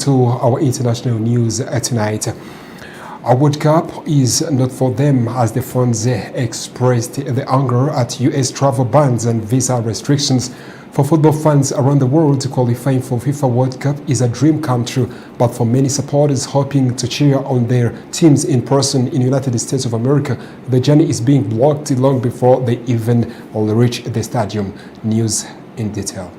To our international news tonight. A World Cup is not for them as the fans expressed the anger at U.S. travel bans and visa restrictions. For football fans around the world, qualifying for FIFA World Cup is a dream come true, but for many supporters hoping to cheer on their teams in person in the United States of America, the journey is being blocked long before they even reach the stadium. News in detail.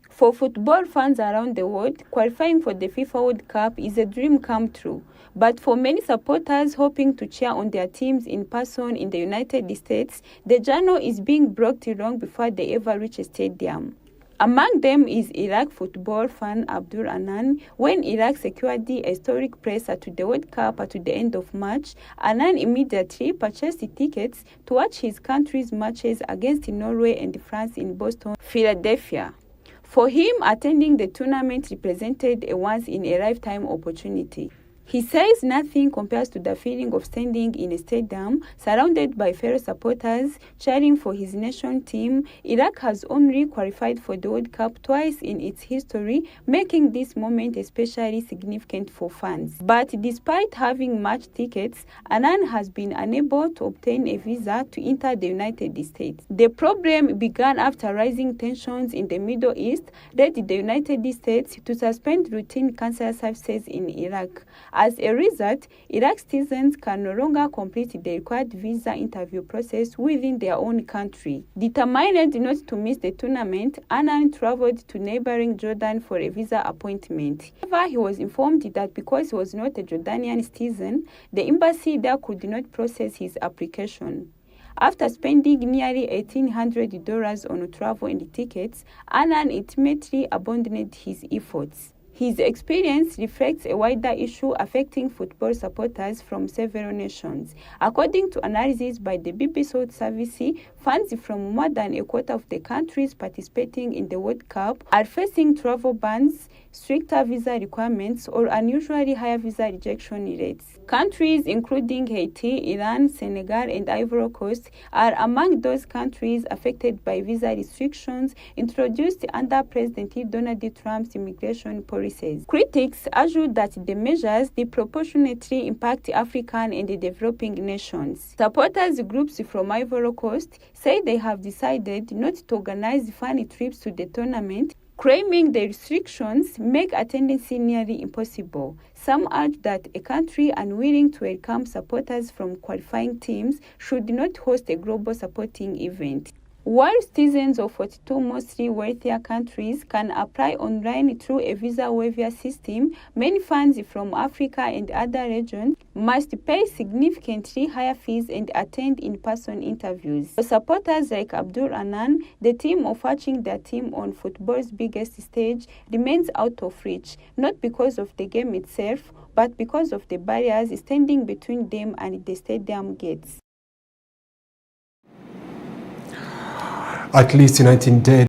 For football fans around the world, qualifying for the FIFA World Cup is a dream come true. But for many supporters hoping to cheer on their teams in person in the United States, the journey is being blocked long before they ever reach a stadium. Among them is Iraq football fan Abdul Anan. When Iraq secured the historic place to the World Cup at the end of March, Anan immediately purchased tickets to watch his country's matches against Norway and France in Boston, Philadelphia. For him, attending the tournament represented a once-in-a-lifetime opportunity. He says nothing compares to the feeling of standing in a stadium, surrounded by fellow supporters, cheering for his nation team. Iraq has only qualified for the World Cup twice in its history, making this moment especially significant for fans. But despite having match tickets, Anan has been unable to obtain a visa to enter the United States. The problem began after rising tensions in the Middle East led the United States to suspend routine cancer services in Iraq. As a result, Iraq citizens can no longer complete the required visa interview process within their own country. Determined not to miss the tournament, Anan traveled to neighboring Jordan for a visa appointment. However, he was informed that because he was not a Jordanian citizen, the embassy there could not process his application. After spending nearly $1,800 on travel and tickets, Anan ultimately abandoned his efforts. His experience reflects a wider issue affecting football supporters from several nations. According to analysis by the BBC World Service, fans from more than a quarter of the countries participating in the World Cup are facing travel bans, stricter visa requirements, or unusually higher visa rejection rates. Countries including Haiti, Iran, Senegal, and Ivory Coast are among those countries affected by visa restrictions introduced under President Donald Trump's immigration policies. Critics argue that the measures disproportionately impact African and developing nations. Supporters groups from Ivory Coast say they have decided not to organize fan trips to the tournament, claiming the restrictions make attendance nearly impossible. Some argue that a country unwilling to welcome supporters from qualifying teams should not host a global supporting event. While citizens of 42 mostly wealthier countries can apply online through a visa waiver system, many fans from Africa and other regions must pay significantly higher fees and attend in-person interviews. For supporters like Abdul Anan, the theme of watching their team on football's biggest stage remains out of reach, not because of the game itself, but because of the barriers standing between them and the stadium gates. At least 19 dead